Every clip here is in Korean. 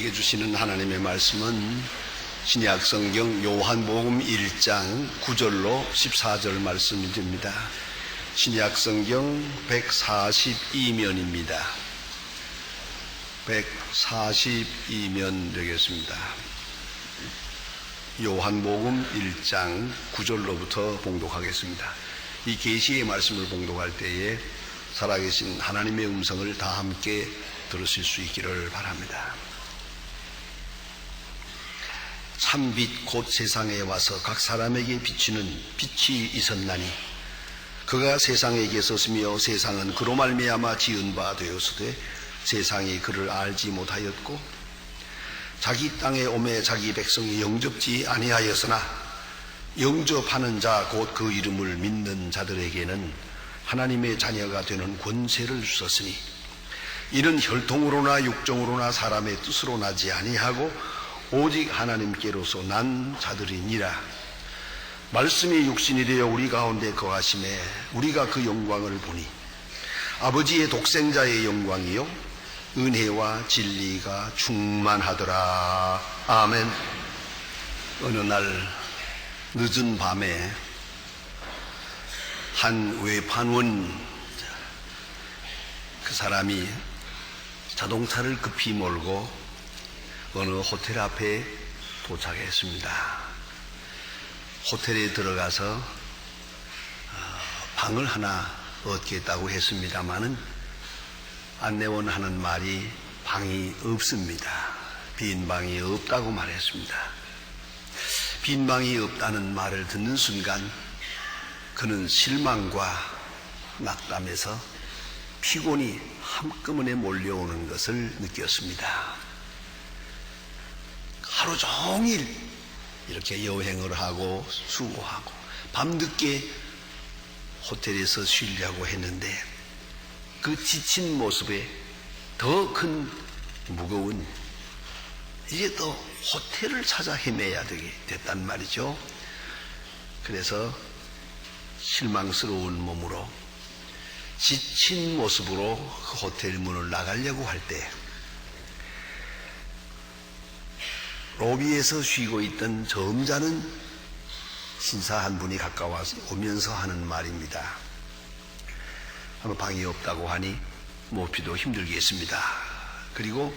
우리에게 주시는 하나님의 말씀은 신약 성경 요한복음 1장 9절로 14절 말씀이 됩니다. 신약 성경 142면입니다. 142면 되겠습니다. 요한복음 1장 9절로부터 봉독하겠습니다. 이 계시의 말씀을 봉독할 때에 살아계신 하나님의 음성을 다 함께 들으실 수 있기를 바랍니다. 참빛 곧 세상에 와서 각 사람에게 비치는 빛이 있었나니 그가 세상에게 있었으며 세상은 그로 말미암아 지은 바 되었으되 세상이 그를 알지 못하였고 자기 땅에 오매 자기 백성이 영접지 아니하였으나 영접하는 자 곧 그 이름을 믿는 자들에게는 하나님의 자녀가 되는 권세를 주셨으니 이는 혈통으로나 육정으로나 사람의 뜻으로 나지 아니하고 오직 하나님께로서 난 자들이니라. 말씀이 육신이 되어 우리 가운데 거하심에 우리가 그 영광을 보니 아버지의 독생자의 영광이요 은혜와 진리가 충만하더라. 아멘. 어느 날 늦은 밤에 한 외판원 그 사람이 자동차를 급히 몰고 어느 호텔 앞에 도착했습니다. 호텔에 들어가서 방을 하나 얻겠다고 했습니다마는 안내원 하는 말이 방이 없습니다. 빈 방이 없다고 말했습니다. 빈 방이 없다는 말을 듣는 순간 그는 실망과 낙담에서 피곤이 한꺼번에 몰려오는 것을 느꼈습니다. 하루 종일 이렇게 여행을 하고 수고하고 밤늦게 호텔에서 쉬려고 했는데 그 지친 모습에 더 큰 무거운 이제 또 호텔을 찾아 헤매야 되게 됐단 말이죠. 그래서 실망스러운 몸으로 지친 모습으로 그 호텔 문을 나가려고 할 때 로비에서 쉬고 있던 점잖은 신사 한 분이 가까워서 오면서 하는 말입니다. 아무 방이 없다고 하니 몹시도 힘들겠습니다. 그리고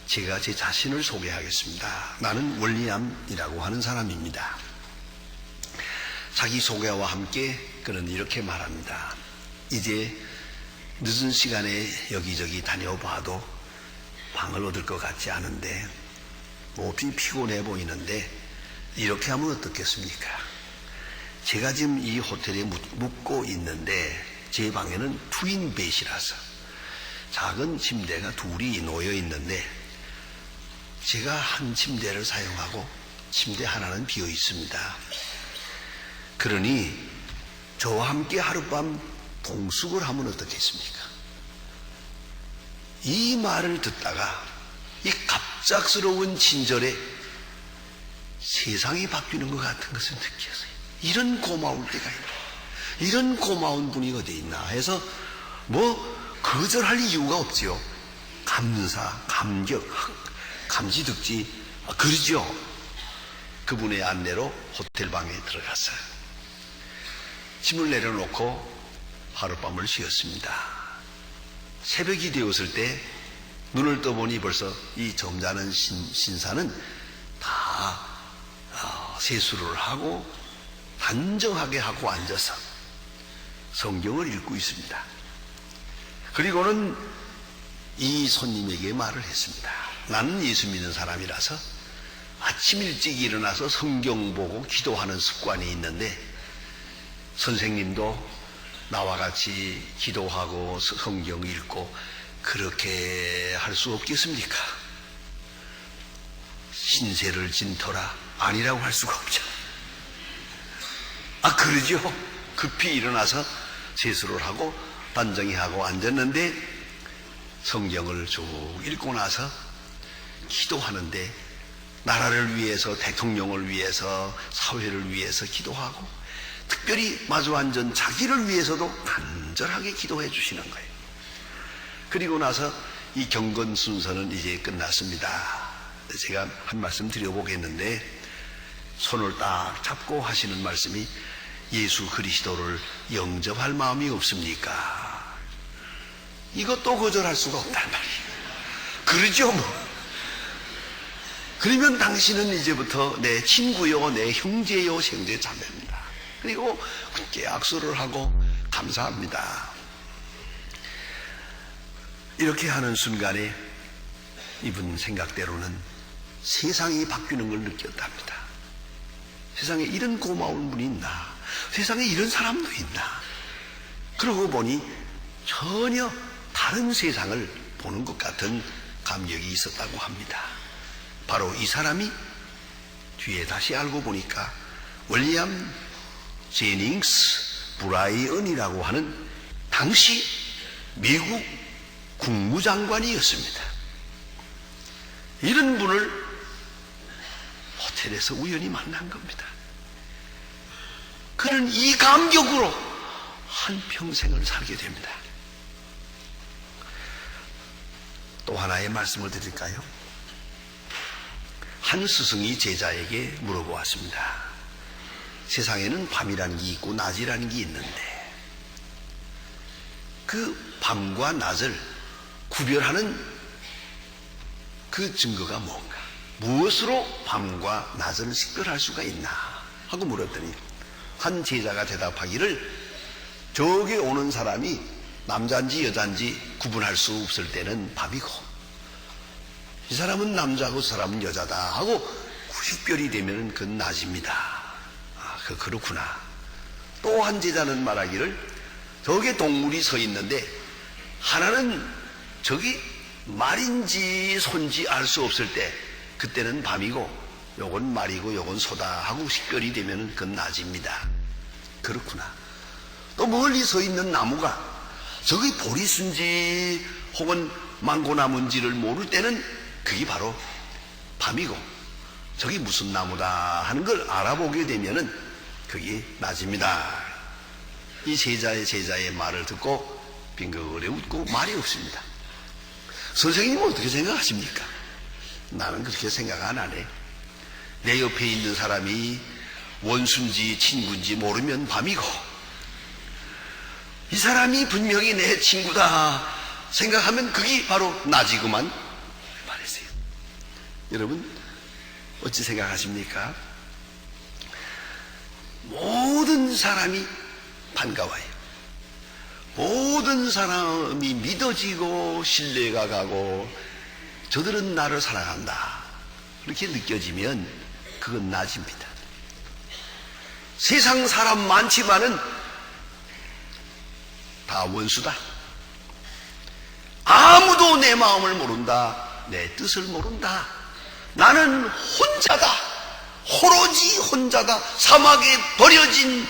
제가 제 자신을 소개하겠습니다. 나는 월리암이라고 하는 사람입니다. 자기 소개와 함께 그는 이렇게 말합니다. 이제 늦은 시간에 여기저기 다녀봐도 방을 얻을 것 같지 않은데 몹시 피곤해 보이는데 이렇게 하면 어떻겠습니까? 제가 지금 이 호텔에 묵고 있는데 제 방에는 트윈 벳이라서 작은 침대가 둘이 놓여 있는데 제가 한 침대를 사용하고 침대 하나는 비어 있습니다. 그러니 저와 함께 하룻밤 동숙을 하면 어떻겠습니까? 이 말을 듣다가 이 갑작스러운 친절에 세상이 바뀌는 것 같은 것을 느꼈어요. 이런 고마울 때가 있나? 이런 고마운 분이 어디 있나 해서 거절할 이유가 없지요. 감사, 감격, 감지득지 그러죠. 그분의 안내로 호텔 방에 들어갔어요. 짐을 내려놓고 하룻밤을 쉬었습니다. 새벽이 되었을 때 눈을 떠보니 벌써 이 점잖은 신사는 다 세수를 하고 단정하게 하고 앉아서 성경을 읽고 있습니다. 그리고는 이 손님에게 말을 했습니다. 나는 예수 믿는 사람이라서 아침 일찍 일어나서 성경 보고 기도하는 습관이 있는데 선생님도 나와 같이 기도하고 성경 읽고 그렇게 할 수 없겠습니까? 신세를 진 터라 아니라고 할 수가 없죠. 그러죠. 급히 일어나서 세수를 하고 단정히 하고 앉았는데 성경을 쭉 읽고 나서 기도하는데 나라를 위해서 대통령을 위해서 사회를 위해서 기도하고 특별히 마주 앉은 자기를 위해서도 간절하게 기도해 주시는 거예요. 그리고 나서 이 경건 순서는 이제 끝났습니다. 제가 한 말씀 드려보겠는데, 손을 딱 잡고 하시는 말씀이 예수 그리스도를 영접할 마음이 없습니까? 이것도 거절할 수가 없단 말이에요. 그러죠 뭐. 그러면 당신은 이제부터 내 친구요, 내 형제요, 형제 자매입니다. 그리고 함께 악수를 하고 감사합니다. 이렇게 하는 순간에 이분 생각대로는 세상이 바뀌는 걸 느꼈답니다. 세상에 이런 고마운 분이 있나? 세상에 이런 사람도 있나? 그러고 보니 전혀 다른 세상을 보는 것 같은 감격이 있었다고 합니다. 바로 이 사람이 뒤에 다시 알고 보니까 윌리엄 제닝스 브라이언이라고 하는 당시 미국 국무장관이었습니다. 이런 분을 호텔에서 우연히 만난 겁니다. 그는 이 감격으로 한평생을 살게 됩니다. 또 하나의 말씀을 드릴까요? 한 스승이 제자에게 물어보았습니다. 세상에는 밤이라는 게 있고 낮이라는 게 있는데 그 밤과 낮을 구별하는 그 증거가 뭔가? 무엇으로 밤과 낮을 식별할 수가 있나? 하고 물었더니 한 제자가 대답하기를 저기 오는 사람이 남자인지 여자인지 구분할 수 없을 때는 밤이고 이 사람은 남자고 저 사람은 여자다 하고 식별이 되면 그건 낮입니다. 아, 그렇구나. 또 한 제자는 말하기를 저기 동물이 서 있는데 하나는 저기 말인지 손지 알 수 없을 때 그때는 밤이고 요건 말이고 요건 소다 하고 식별이 되면 그건 낮입니다. 그렇구나. 또 멀리 서 있는 나무가 저기 보리순지 혹은 망고나무인지를 모를 때는 그게 바로 밤이고 저기 무슨 나무다 하는 걸 알아보게 되면은 그게 낮입니다. 이 제자의 말을 듣고 빙긋거려 웃고 말이 없습니다. 선생님은 어떻게 생각하십니까? 나는 그렇게 생각 안 하네. 내 옆에 있는 사람이 원수인지 친구인지 모르면 밤이고 이 사람이 분명히 내 친구다 생각하면 그게 바로 낮이구만 말했어요. 여러분 어찌 생각하십니까? 모든 사람이 반가워요. 모든 사람이 믿어지고 신뢰가 가고 저들은 나를 사랑한다 이렇게 느껴지면 그건 낮입니다. 세상 사람 많지만은 다 원수다. 아무도 내 마음을 모른다. 내 뜻을 모른다. 나는 혼자다. 호로지 혼자다. 사막에 버려진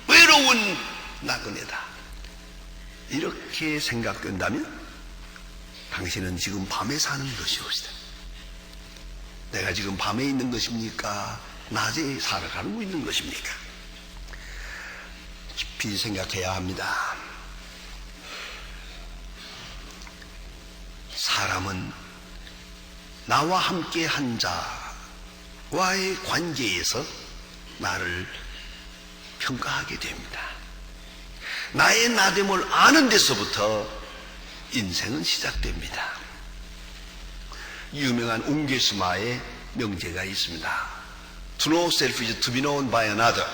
외로운 나그네다. 이렇게 생각된다면 당신은 지금 밤에 사는 것이옵시다. 내가 지금 밤에 있는 것입니까? 낮에 살아가고 있는 것입니까? 깊이 생각해야 합니다. 사람은 나와 함께 한 자와의 관계에서 나를 평가하게 됩니다. 나의 나됨을 아는 데서부터 인생은 시작됩니다. 유명한 웅게스마의 명제가 있습니다. To know self is to be known by another.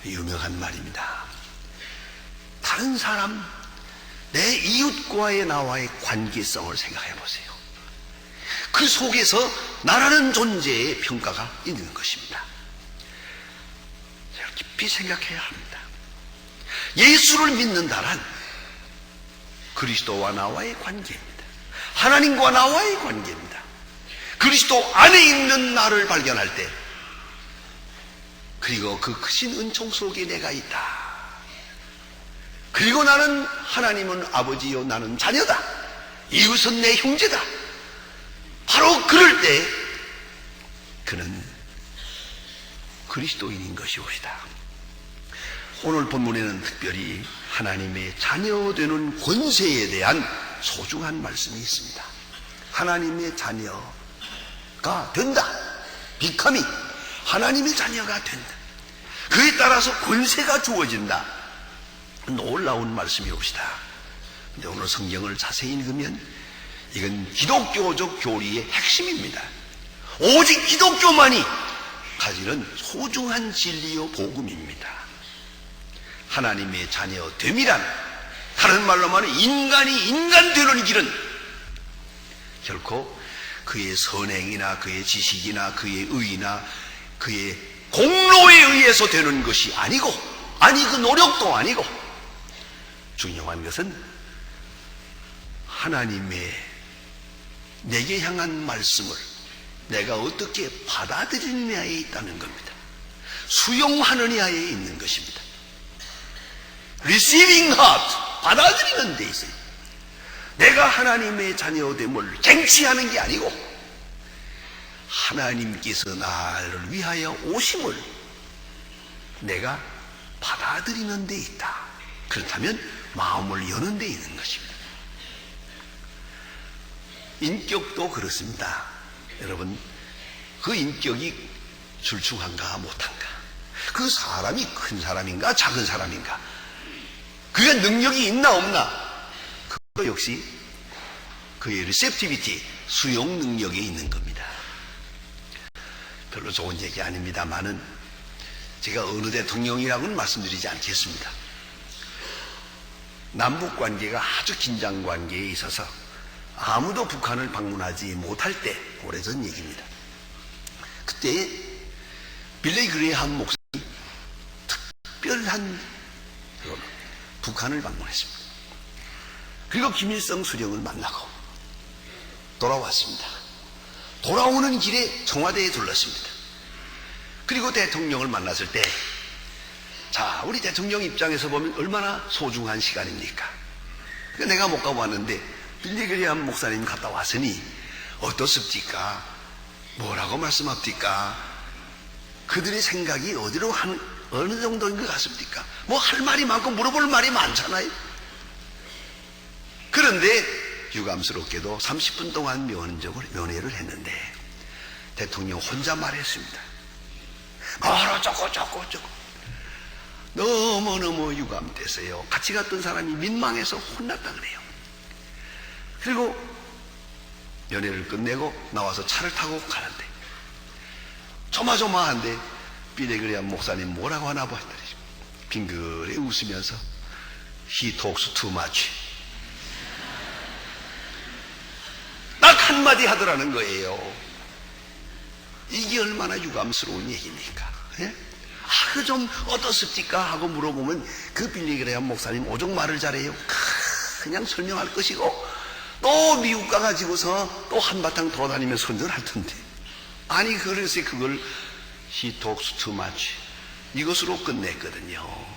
유명한 말입니다. 다른 사람, 내 이웃과의 나와의 관계성을 생각해 보세요. 그 속에서 나라는 존재의 평가가 있는 것입니다. 깊이 생각해야 합니다. 예수를 믿는다란 그리스도와 나와의 관계입니다. 하나님과 나와의 관계입니다. 그리스도 안에 있는 나를 발견할 때 그리고 그 크신 은총 속에 내가 있다. 그리고 나는 하나님은 아버지요 나는 자녀다. 이웃은 내 형제다. 바로 그럴 때 그는 그리스도인인 것이옵시다. 오늘 본문에는 특별히 하나님의 자녀되는 권세에 대한 소중한 말씀이 있습니다. 하나님의 자녀가 된다. 비카미 하나님의 자녀가 된다. 그에 따라서 권세가 주어진다. 놀라운 말씀이옵시다. 근데 오늘 성경을 자세히 읽으면 이건 기독교적 교리의 핵심입니다. 오직 기독교만이 가지는 소중한 진리요 복음입니다. 하나님의 자녀됨이란, 다른 말로 말하면 인간이 인간 되는 길은 결코 그의 선행이나 그의 지식이나 그의 의나 그의 공로에 의해서 되는 것이 아니고, 아니 그 노력도 아니고, 중요한 것은 하나님의 내게 향한 말씀을 내가 어떻게 받아들이느냐에 있다는 겁니다. 수용하느냐에 있는 것입니다. Receiving heart, 받아들이는 데 있어요. 내가 하나님의 자녀됨을 쟁취하는 게 아니고 하나님께서 나를 위하여 오심을 내가 받아들이는 데 있다. 그렇다면 마음을 여는 데 있는 것입니다. 인격도 그렇습니다. 여러분, 그 인격이 출중한가 못한가, 그 사람이 큰 사람인가 작은 사람인가, 그게 능력이 있나 없나, 그거 역시 그의 리셉티비티, 수용 능력에 있는 겁니다. 별로 좋은 얘기 아닙니다만은 제가 어느 대통령이라고는 말씀드리지 않겠습니다. 남북 관계가 아주 긴장 관계에 있어서 아무도 북한을 방문하지 못할 때, 오래전 얘기입니다. 그때 빌리 그레이엄 목사님이 특별한 북한을 방문했습니다. 그리고 김일성 수령을 만나고 돌아왔습니다. 돌아오는 길에 청와대에 들렀습니다. 그리고 대통령을 만났을 때, 자, 우리 대통령 입장에서 보면 얼마나 소중한 시간입니까? 그러니까 내가 못 가봤는데 빌리 그레이엄 목사님 갔다 왔으니 어떻습니까? 뭐라고 말씀합니까? 그들의 생각이 어느 정도인 것 같습니까? 뭐 할 말이 많고 물어볼 말이 많잖아요. 그런데 유감스럽게도 30분 동안 면회를 했는데 대통령 혼자 말했습니다. 어쩌고 너무너무 유감돼서요. 같이 갔던 사람이 민망해서 혼났다 그래요. 그리고 연애를 끝내고 나와서 차를 타고 가는데 조마조마한데 빌리 그레이엄 목사님 뭐라고 하나 봐 했더니 빙그레 웃으면서 He talks too much. 딱 한마디 하더라는 거예요. 이게 얼마나 유감스러운 얘기입니까? 예? 좀 어떻습니까? 하고 물어보면 그 빌리 그레이엄 목사님 오죽 말을 잘해요. 그냥 설명할 것이고 또 미국 가가지고서 또 한바탕 돌아다니며 선전할 텐데, 아니 그래서 그걸 He talks too much 이것으로 끝냈거든요.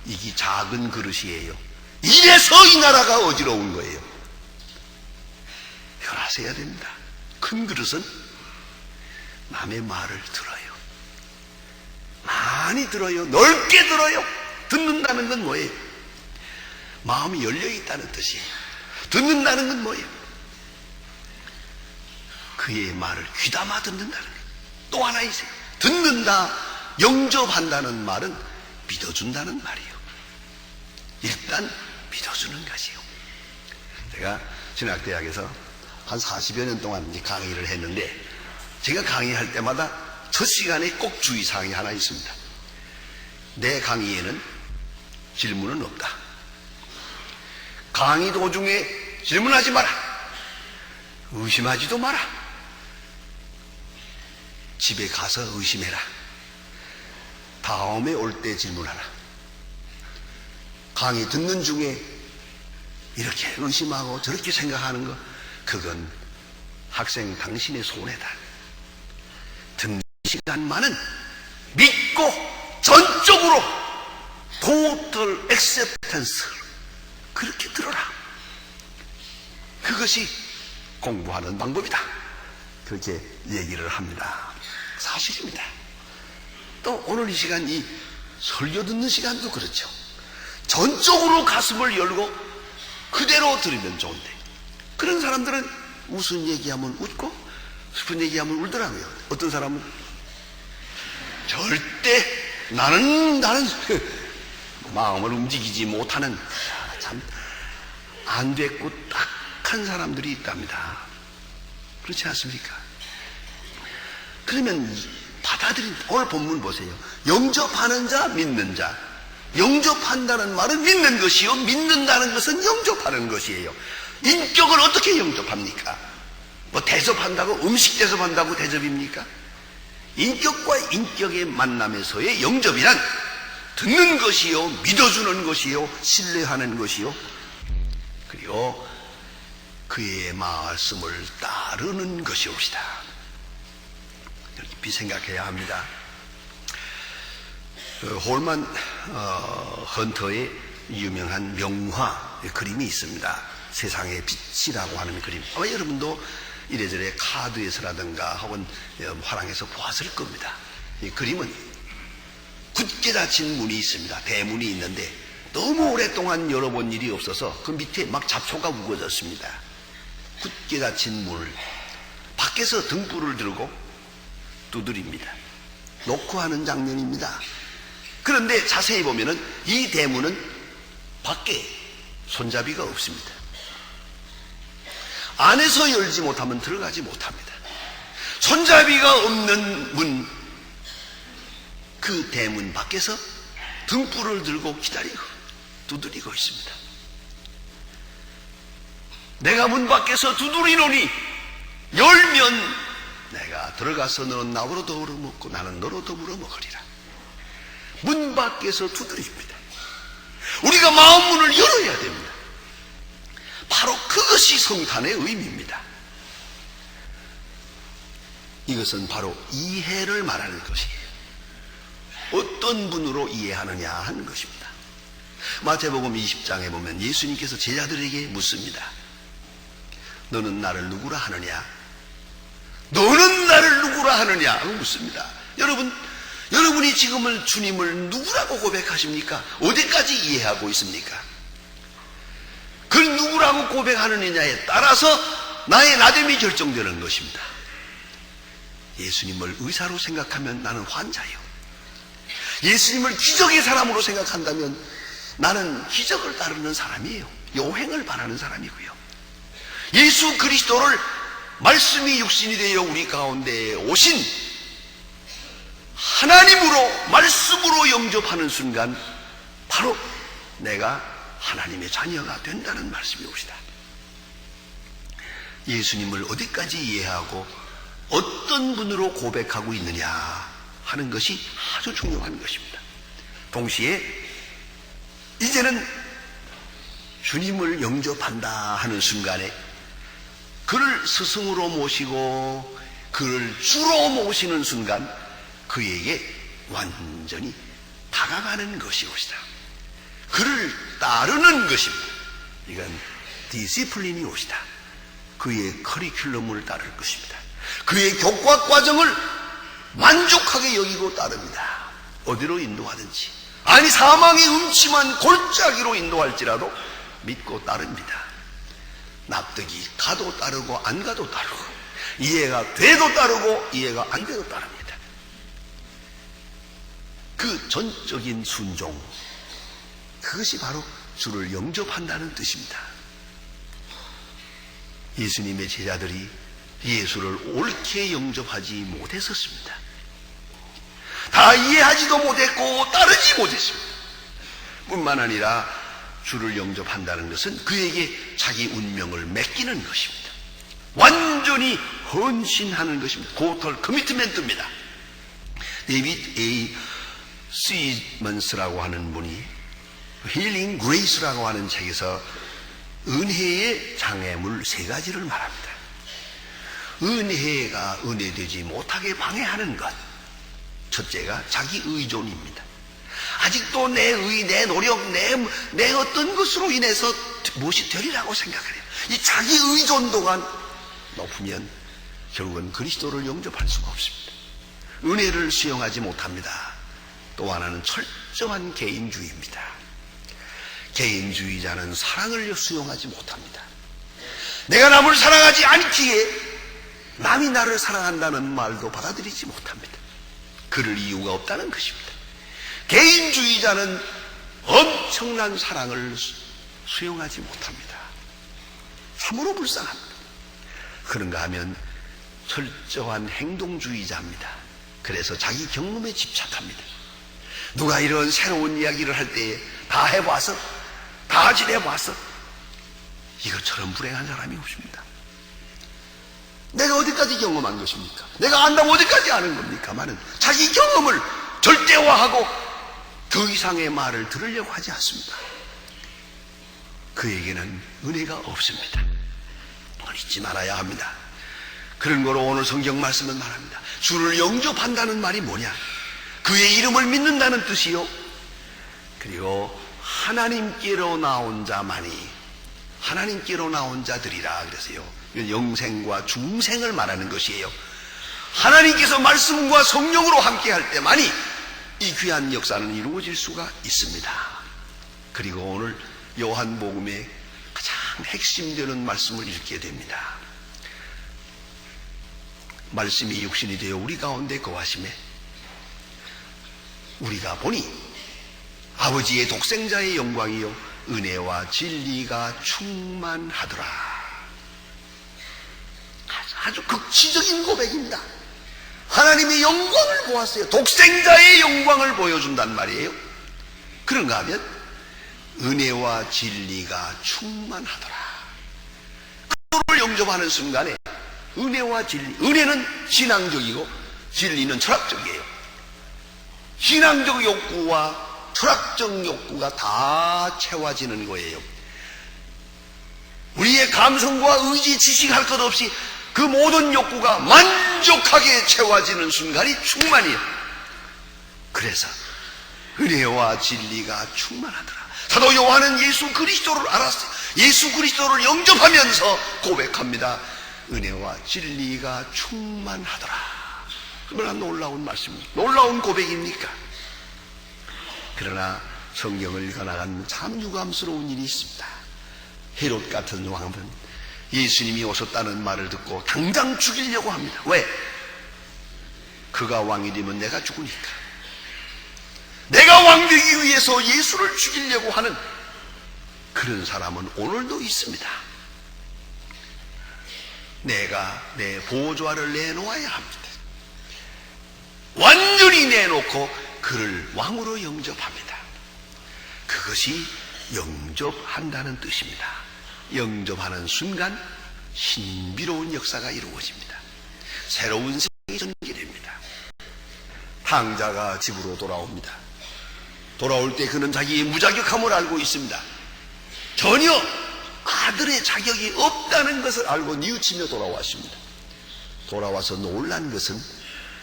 이게 작은 그릇이에요. 이래서 이 나라가 어지러운 거예요. 변화해야 됩니다. 큰 그릇은 남의 말을 들어요. 많이 들어요. 넓게 들어요. 듣는다는 건 뭐예요? 마음이 열려있다는 뜻이에요. 듣는다는 건 뭐예요? 그의 말을 귀담아 듣는다는 거예요. 또 하나 있어요. 듣는다, 영접한다는 말은 믿어준다는 말이에요. 일단 믿어주는 것이에요. 제가 신학대학에서 한 40여 년 동안 이제 강의를 했는데, 제가 강의할 때마다 첫 시간에 꼭 주의사항이 하나 있습니다. 내 강의에는 질문은 없다. 강의 도중에 질문하지 마라. 의심하지도 마라. 집에 가서 의심해라. 다음에 올 때 질문하라. 강의 듣는 중에 이렇게 의심하고 저렇게 생각하는 거, 그건 학생 당신의 손해다. 듣는 시간만은 믿고 전적으로 total acceptance 그렇게 들어라. 그것이 공부하는 방법이다. 그렇게 얘기를 합니다. 사실입니다. 또 오늘 이 시간, 이 설교 듣는 시간도 그렇죠. 전적으로 가슴을 열고 그대로 들으면 좋은데, 그런 사람들은 무슨 얘기하면 웃고 슬픈 얘기하면 울더라고요. 어떤 사람은 절대 나는 마음을 움직이지 못하는 참 안 됐고 딱한 사람들이 있답니다. 그렇지 않습니까? 그러면 오늘 본문 보세요. 영접하는 자, 믿는 자. 영접한다는 말은 믿는 것이요, 믿는다는 것은 영접하는 것이에요. 인격을 어떻게 영접합니까? 뭐 대접한다고, 음식 대접한다고 대접입니까? 인격과 인격의 만남에서의 영접이란 듣는 것이요, 믿어주는 것이요, 신뢰하는 것이요, 그리고 그의 말씀을 따르는 것이옵시다. 깊이 생각해야 합니다. 홀만 헌터의 유명한 명화 그림이 있습니다. 세상의 빛이라고 하는 그림. 아마 여러분도 이래저래 카드에서라든가 혹은 화랑에서 보았을 겁니다. 이 그림은 굳게 닫힌 문이 있습니다. 대문이 있는데 너무 오랫동안 열어본 일이 없어서 그 밑에 막 잡초가 우거졌습니다. 굳게 닫힌 문을 밖에서 등불을 들고 두드립니다. 놓고 하는 장면입니다. 그런데 자세히 보면은 이 대문은 밖에 손잡이가 없습니다. 안에서 열지 못하면 들어가지 못합니다. 손잡이가 없는 문, 그 대문 밖에서 등불을 들고 기다리고 두드리고 있습니다. 내가 문 밖에서 두드리노니 열면 내가 들어가서 너는 나로 더불어 먹고 나는 너로 더불어 먹으리라. 문 밖에서 두드립니다. 우리가 마음 문을 열어야 됩니다. 바로 그것이 성탄의 의미입니다. 이것은 바로 이해를 말하는 것이에요. 어떤 분으로 이해하느냐 하는 것입니다. 마태복음 20장에 보면 예수님께서 제자들에게 묻습니다. 너는 나를 누구라 하느냐? 너는 나를 누구라 하느냐? 하고 묻습니다. 여러분이 지금은 주님을 누구라고 고백하십니까? 어디까지 이해하고 있습니까? 그걸 누구라고 고백하느냐에 따라서 나의 나됨이 결정되는 것입니다. 예수님을 의사로 생각하면 나는 환자예요. 예수님을 기적의 사람으로 생각한다면 나는 기적을 따르는 사람이에요. 요행을 바라는 사람이고요. 예수 그리스도를 말씀이 육신이 되어 우리 가운데 오신 하나님으로, 말씀으로 영접하는 순간 바로 내가 하나님의 자녀가 된다는 말씀이 옵시다. 예수님을 어디까지 이해하고 어떤 분으로 고백하고 있느냐 하는 것이 아주 중요한 것입니다. 동시에 이제는 주님을 영접한다 하는 순간에 그를 스승으로 모시고 그를 주로 모시는 순간 그에게 완전히 다가가는 것이옵시다. 그를 따르는 것입니다. 이건 디시플린이 옵시다. 그의 커리큘럼을 따를 것입니다. 그의 교과 과정을 만족하게 여기고 따릅니다. 어디로 인도하든지, 아니 사망의 음침한 골짜기로 인도할지라도 믿고 따릅니다. 납득이 가도 따르고 안 가도 따르고, 이해가 돼도 따르고 이해가 안 돼도 따릅니다. 그 전적인 순종, 그것이 바로 주를 영접한다는 뜻입니다. 예수님의 제자들이 예수를 옳게 영접하지 못했었습니다. 다 이해하지도 못했고 따르지 못했습니다. 뿐만 아니라 주를 영접한다는 것은 그에게 자기 운명을 맡기는 것입니다. 완전히 헌신하는 것입니다. 토탈 커미트먼트입니다. 데이비드 A. 시먼스라고 하는 분이 힐링 그레이스라고 하는 책에서 은혜의 장애물 3가지를 말합니다. 은혜가 은혜되지 못하게 방해하는 것, 첫째가 자기 의존입니다. 아직도 내 의, 내 노력, 내 어떤 것으로 인해서 무엇이 되리라고 생각을 해요. 이 자기 의존도가 높으면 결국은 그리스도를 영접할 수가 없습니다. 은혜를 수용하지 못합니다. 또 하나는 철저한 개인주의입니다. 개인주의자는 사랑을 수용하지 못합니다. 내가 남을 사랑하지 않기에 남이 나를 사랑한다는 말도 받아들이지 못합니다. 그럴 이유가 없다는 것입니다. 개인주의자는 엄청난 사랑을 수용하지 못합니다. 참으로 불쌍합니다. 그런가 하면 철저한 행동주의자입니다. 그래서 자기 경험에 집착합니다. 누가 이런 새로운 이야기를 할 때에 다 해봐서, 다 지내봐서 이것처럼 불행한 사람이 없습니다. 내가 어디까지 경험한 것입니까? 내가 안다면 어디까지 아는 겁니까? 많은 자기 경험을 절대화하고 더 이상의 말을 들으려고 하지 않습니다. 그에게는 은혜가 없습니다. 잊지 말아야 합니다. 그런 거로 오늘 성경 말씀은 말합니다. 주를 영접한다는 말이 뭐냐? 그의 이름을 믿는다는 뜻이요. 그리고 하나님께로 나온 자만이, 하나님께로 나온 자들이라 그래서요. 영생과 중생을 말하는 것이에요. 하나님께서 말씀과 성령으로 함께할 때만이 이 귀한 역사는 이루어질 수가 있습니다. 그리고 오늘 요한복음의 가장 핵심되는 말씀을 읽게 됩니다. 말씀이 육신이 되어 우리 가운데 거하심에 우리가 보니 아버지의 독생자의 영광이요 은혜와 진리가 충만하더라. 아주 극치적인 고백입니다. 하나님의 영광을 보았어요. 독생자의 영광을 보여준단 말이에요. 그런가 하면 은혜와 진리가 충만하더라. 그를 영접하는 순간에 은혜와 진리, 은혜는 신앙적이고 진리는 철학적이에요. 신앙적 욕구와 철학적 욕구가 다 채워지는 거예요. 우리의 감성과 의지, 지식할 것 없이 그 모든 욕구가 만족하게 채워지는 순간이 충만이에요. 그래서 은혜와 진리가 충만하더라. 사도 요한은 예수 그리스도를 알았어요. 예수 그리스도를 영접하면서 고백합니다. 은혜와 진리가 충만하더라. 얼마나 놀라운 말씀입니까? 놀라운 고백입니까? 그러나 성경을 읽어나간 참 유감스러운 일이 있습니다. 헤롯 같은 왕은 예수님이 오셨다는 말을 듣고 당장 죽이려고 합니다. 왜? 그가 왕이 되면 내가 죽으니까. 내가 왕 되기 위해서 예수를 죽이려고 하는 그런 사람은 오늘도 있습니다. 내가 내 보좌를 내놓아야 합니다. 완전히 내놓고 그를 왕으로 영접합니다. 그것이 영접한다는 뜻입니다. 영접하는 순간 신비로운 역사가 이루어집니다. 새로운 생이 전개됩니다. 탕자가 집으로 돌아옵니다. 돌아올 때 그는 자기의 무자격함을 알고 있습니다. 전혀 아들의 자격이 없다는 것을 알고 뉘우치며 돌아왔습니다. 돌아와서 놀란 것은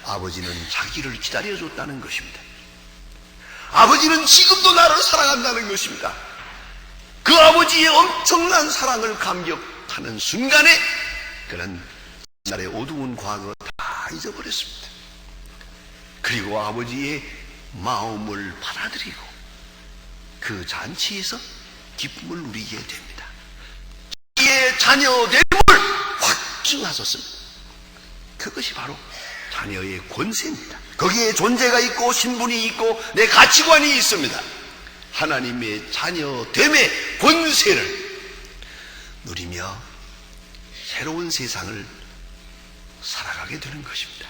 아버지는 자기를 기다려줬다는 것입니다. 아버지는 지금도 나를 사랑한다는 것입니다. 그 아버지의 엄청난 사랑을 감격하는 순간에 그는 옛날의 어두운 과거 다 잊어버렸습니다. 그리고 아버지의 마음을 받아들이고 그 잔치에서 기쁨을 누리게 됩니다. 자기의 자녀됨을 확증하셨습니다. 그것이 바로 자녀의 권세입니다. 거기에 존재가 있고 신분이 있고 내 가치관이 있습니다. 하나님의 자녀됨의 권세를 누리며 새로운 세상을 살아가게 되는 것입니다.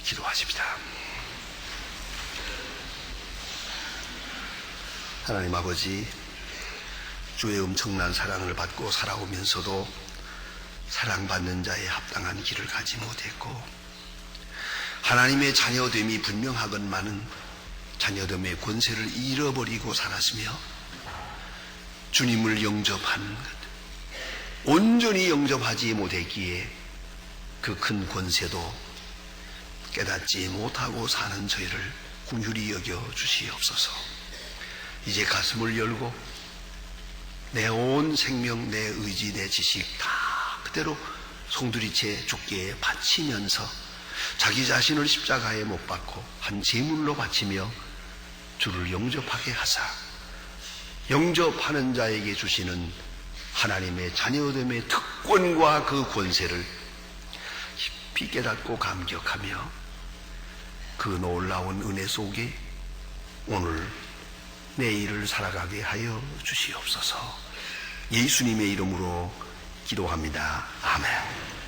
기도하십시다. 하나님 아버지, 주의 엄청난 사랑을 받고 살아오면서도 사랑받는 자에 합당한 길을 가지 못했고 하나님의 자녀됨이 분명하건만은 자녀됨의 권세를 잃어버리고 살았으며 주님을 영접한 것, 온전히 영접하지 못했기에 그 큰 권세도 깨닫지 못하고 사는 저희를 긍휼히 여겨 주시옵소서. 이제 가슴을 열고 내 온 생명, 내 의지, 내 지식 다 그대로 송두리째 주께 바치면서 자기 자신을 십자가에 못 박고 한 제물로 바치며 주를 영접하게 하사 영접하는 자에게 주시는 하나님의 자녀됨의 특권과 그 권세를 깊이 깨닫고 감격하며 그 놀라운 은혜 속에 오늘 내일을 살아가게 하여 주시옵소서. 예수님의 이름으로 기도합니다. 아멘.